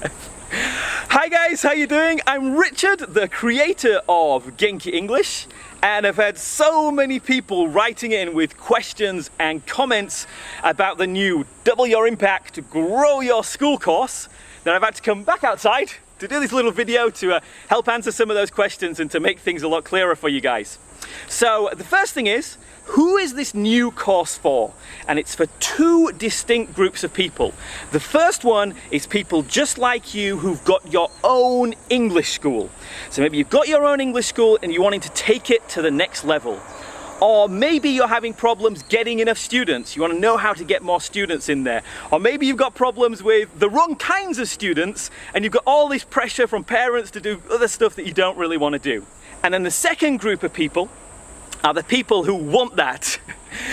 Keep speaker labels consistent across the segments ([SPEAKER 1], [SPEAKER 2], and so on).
[SPEAKER 1] Hi guys, how you doing? I'm Richard, the creator of Genki English, and I've had so many people writing in with questions and comments about the new Double Your Impact, Grow Your School course that I've had to come back outside to do this little video to help answer some of those questions and to make things a lot clearer for you guys. So the first thing is, who is this new course for? And it's for two distinct groups of people. The first one is people just like you who've got your own English school. So maybe you've got your own English school and you're wanting to take it to the next level. Or maybe you're having problems getting enough students. You want to know how to get more students in there. Or maybe you've got problems with the wrong kinds of students and you've got all this pressure from parents to do other stuff that you don't really want to do. And then the second group of people are the people who want that.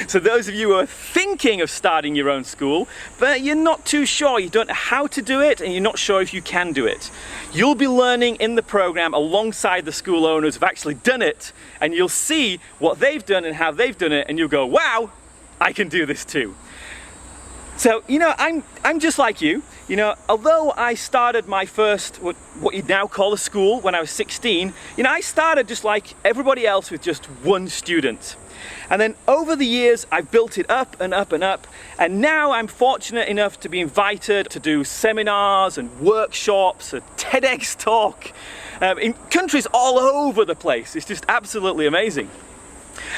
[SPEAKER 1] So those of you who are thinking of starting your own school, but you're not too sure, you don't know how to do it, and you're not sure if you can do it. You'll be learning in the program alongside the school owners who've actually done it, and you'll see what they've done and how they've done it, and you'll go, wow, I can do this too. So, I'm just like you. Although I started my first, what you'd now call a school when I was 16, I started just like everybody else with just one student. And then over the years, I've built it up and up and up. And now I'm fortunate enough to be invited to do seminars and workshops, a TEDx talk in countries all over the place. It's just absolutely amazing.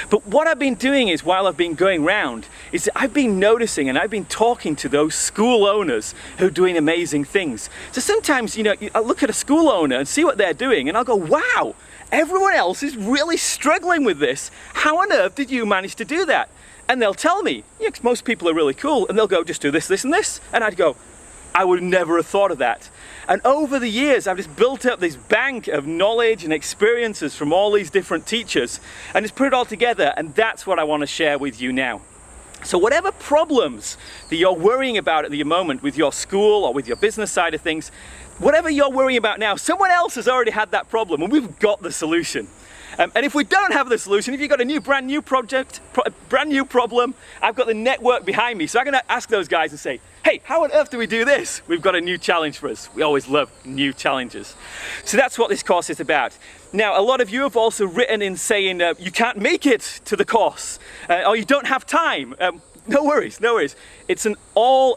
[SPEAKER 1] But what I've been doing is, while I've been going round, is that I've been noticing and I've been talking to those school owners who are doing amazing things. So sometimes, I look at a school owner and see what they're doing and I'll go, wow, everyone else is really struggling with this. How on earth did you manage to do that? And they'll tell me, 'cause most people are really cool, and they'll go, just do this, this and this. And I'd go, I would never have thought of that. And over the years, I've just built up this bank of knowledge and experiences from all these different teachers and just put it all together, and that's what I want to share with you now. So whatever problems that you're worrying about at the moment with your school or with your business side of things, whatever you're worrying about now, someone else has already had that problem and we've got the solution. And if we don't have the solution, if you've got a brand new project, brand new problem, I've got the network behind me. So I'm going to ask those guys and say, hey, how on earth do we do this? We've got a new challenge for us. We always love new challenges. So that's what this course is about. Now, a lot of you have also written in saying you can't make it to the course or you don't have time. No worries, no worries. It's an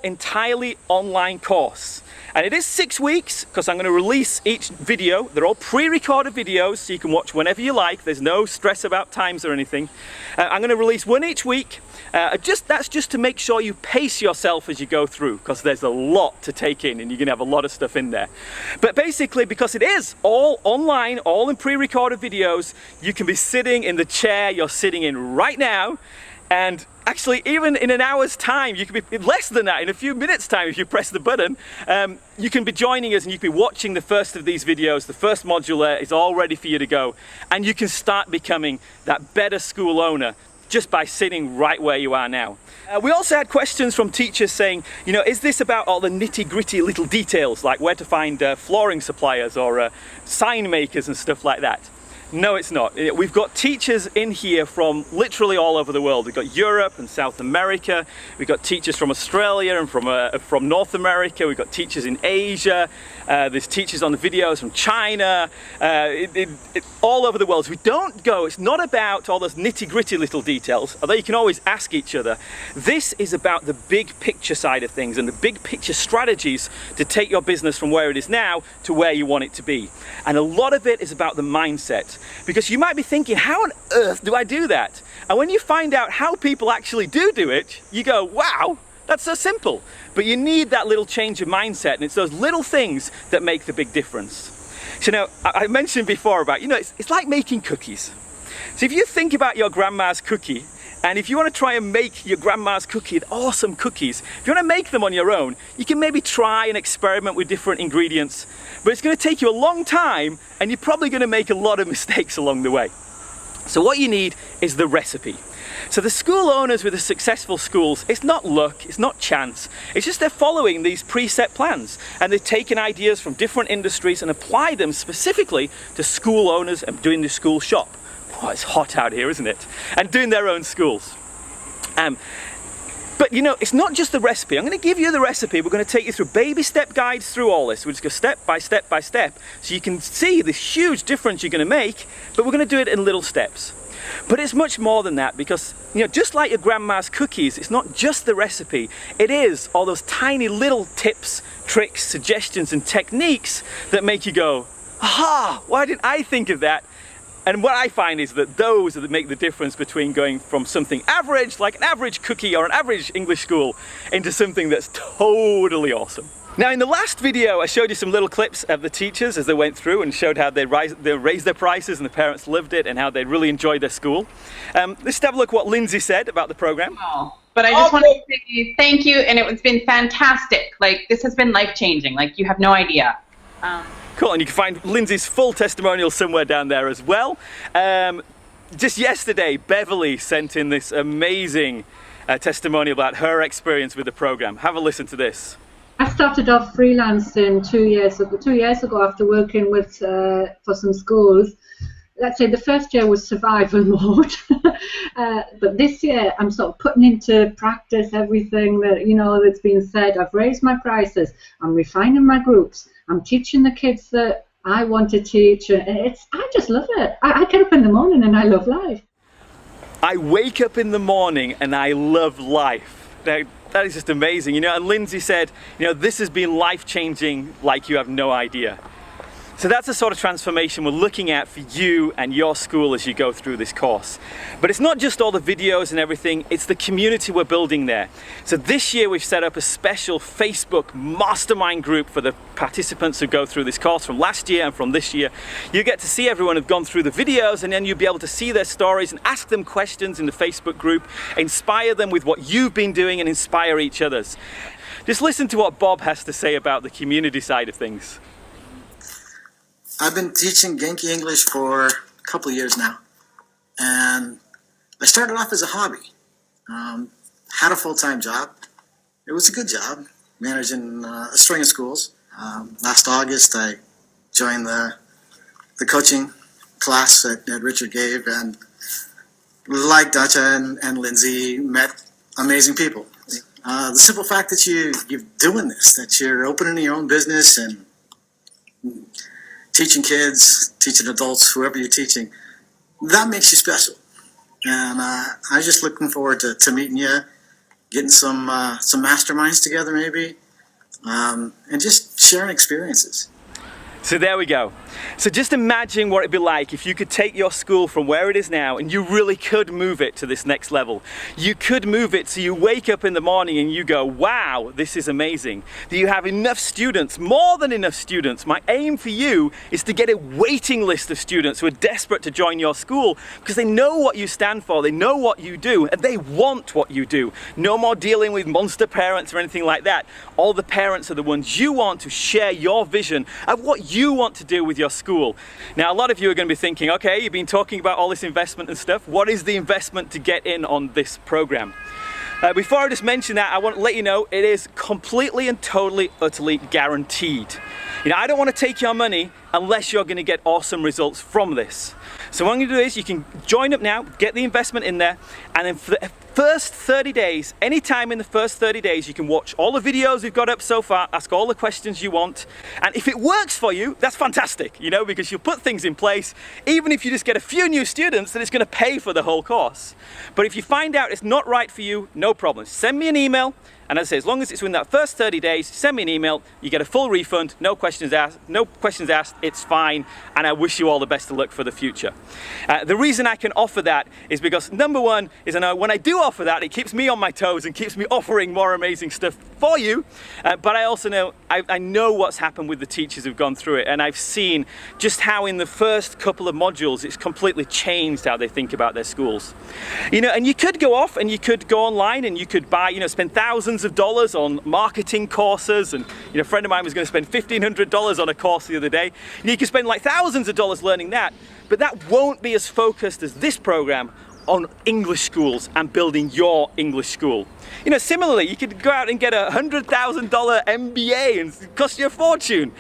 [SPEAKER 1] entirely online course. And it is 6 weeks, because I'm going to release each video. They're all pre-recorded videos, so you can watch whenever you like. There's no stress about times or anything. I'm going to release one each week. That's just to make sure you pace yourself as you go through, because there's a lot to take in, and you're going to have a lot of stuff in there. But basically, because it is all online, all in pre-recorded videos, you can be sitting in the chair you're sitting in right now. And actually, even in an hour's time, you can be less than that, in a few minutes' time, if you press the button, you can be joining us and you can be watching the first of these videos. The first module there is all ready for you to go. And you can start becoming that better school owner just by sitting right where you are now. We also had questions from teachers saying, is this about all the nitty-gritty little details, like where to find flooring suppliers or sign makers and stuff like that? No, it's not. We've got teachers in here from literally all over the world. We've got Europe and South America. We've got teachers from Australia and from North America. We've got teachers in Asia. There's teachers on the videos from China, all over the world. So it's not about all those nitty-gritty little details, although you can always ask each other. This is about the big picture side of things and the big picture strategies to take your business from where it is now to where you want it to be. And a lot of it is about the mindset. Because you might be thinking, how on earth do I do that? And when you find out how people actually do it, you go, wow, that's so simple. But you need that little change of mindset, and it's those little things that make the big difference. So I mentioned before about, it's like making cookies. So if you think about your grandma's cookie, and if you want to try and make your grandma's awesome cookies, if you want to make them on your own, you can maybe try and experiment with different ingredients, but it's going to take you a long time, and you're probably going to make a lot of mistakes along the way. So what you need is the recipe. So the school owners with the successful schools, it's not luck, it's not chance, it's just they're following these preset plans, and they've taken ideas from different industries and applied them specifically to school owners and doing the school shop. Oh, it's hot out here, isn't it? And doing their own schools. But you know, it's not just the recipe. I'm going to give you the recipe. We're going to take you through baby step guides through all this. We'll just go step by step by step, so you can see the huge difference you're going to make, but we're going to do it in little steps. But it's much more than that, because you know, just like your grandma's cookies, it's not just the recipe. It is all those tiny little tips, tricks, suggestions and techniques that make you go, aha, why didn't I think of that? And what I find is that those are that make the difference between going from something average, like an average cookie or an average English school, into something that's totally awesome. Now, in the last video, I showed you some little clips of the teachers as they went through and showed how they raised their prices and the parents loved it and how they really enjoyed their school. Let's have a look what Lindsay said about the program.
[SPEAKER 2] Oh, but I just want to say thank you, and it's been fantastic. Like, this has been life-changing. Like, you have no idea.
[SPEAKER 1] Cool, and you can find Lindsay's full testimonial somewhere down there as well. Just yesterday, Beverly sent in this amazing testimonial about her experience with the program. Have a listen to this.
[SPEAKER 3] I started off freelancing 2 years ago after working with for some schools. Let's say the first year was survival mode, but this year I'm sort of putting into practice everything that that's been said. I've raised my prices. I'm refining my groups. I'm teaching the kids that I want to teach. I just love it. I get up in the morning and I love life.
[SPEAKER 1] I wake up in the morning and I love life. Now, that is just amazing, and Lindsay said, this has been life-changing like you have no idea. So that's the sort of transformation we're looking at for you and your school as you go through this course. But it's not just all the videos and everything, it's the community we're building there. So this year we've set up a special Facebook mastermind group for the participants who go through this course from last year and from this year. You get to see everyone who've gone through the videos, and then you'll be able to see their stories and ask them questions in the Facebook group, inspire them with what you've been doing and inspire each other's. Just listen to what Bob has to say about the community side of things.
[SPEAKER 4] I've been teaching Genki English for a couple of years now, and I started off as a hobby. Had a full-time job. It was a good job, managing a string of schools. Last August, I joined the coaching class that Richard gave, and like Dacha and Lindsay, met amazing people. The simple fact that you're doing this, that you're opening your own business and teaching kids, teaching adults, whoever you're teaching, that makes you special. And I'm just looking forward to meeting you, getting some masterminds together maybe, and just sharing experiences.
[SPEAKER 1] So there we go. So just imagine what it'd be like if you could take your school from where it is now and you really could move it to this next level. You could move it so you wake up in the morning and you go, wow, this is amazing. That you have enough students, more than enough students. My aim for you is to get a waiting list of students who are desperate to join your school because they know what you stand for, they know what you do, and they want what you do. No more dealing with monster parents or anything like that. All the parents are the ones you want to share your vision of what you want to do with your school. Now, a lot of you are going to be thinking, okay, you've been talking about all this investment and stuff. What is the investment to get in on this program? Before I just mention that, I want to let you know it is completely and totally, utterly guaranteed. I don't want to take your money unless you're going to get awesome results from this. So what I'm going to do is you can join up now, get the investment in there, and then for the first 30 days, anytime in the first 30 days, you can watch all the videos we've got up so far, ask all the questions you want, and if it works for you, that's fantastic, because you'll put things in place. Even if you just get a few new students, then it's going to pay for the whole course. But if you find out it's not right for you, no problem. Send me an email. And as I say, as long as it's within that first 30 days, send me an email, you get a full refund, no questions asked, it's fine, and I wish you all the best of luck for the future. The reason I can offer that is because, number one, is I know when I do offer that, it keeps me on my toes and keeps me offering more amazing stuff for you, but I also know, I know what's happened with the teachers who've gone through it, and I've seen just how in the first couple of modules, it's completely changed how they think about their schools. And you could go off and you could go online and you could buy, spend thousands of dollars on marketing courses, and a friend of mine was going to spend $1,500 on a course the other day. You could spend like thousands of dollars learning that, but that won't be as focused as this program on English schools and building your English school. Similarly, you could go out and get a $100,000 MBA and it cost you a fortune.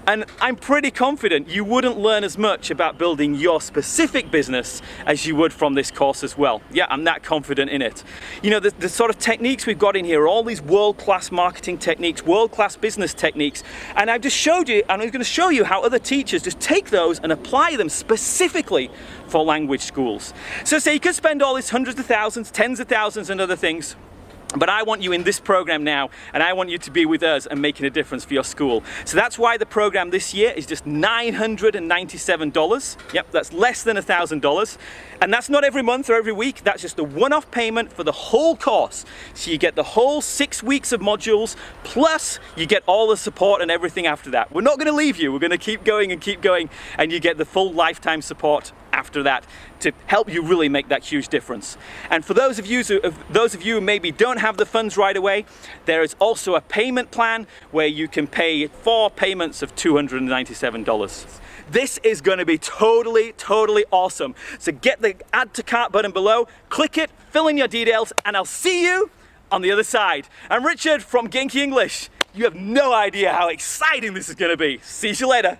[SPEAKER 1] And I'm pretty confident you wouldn't learn as much about building your specific business as you would from this course as well. Yeah, I'm that confident in it. You know, the sort of techniques we've got in here are all these world-class marketing techniques, world-class business techniques. And I've just showed you, and I'm going to show you how other teachers just take those and apply them specifically for language schools. So say you could spend all these hundreds of thousands, tens of thousands and other things, but I want you in this program now, and I want you to be with us and making a difference for your school. So that's why the program this year is just $997. Yep, that's less than $1,000. And that's not every month or every week, that's just a one-off payment for the whole course. So you get the whole 6 weeks of modules, plus you get all the support and everything after that. We're not gonna leave you, we're gonna keep going, and you get the full lifetime support after that to help you really make that huge difference. And for those of you who maybe don't have the funds right away, there is also a payment plan where you can pay 4 payments of $297. This is going to be totally awesome. So get the add to cart button below, click it, fill in your details, and I'll see you on the other side. I'm Richard from Genki English. You have no idea how exciting this is going to be. See you later.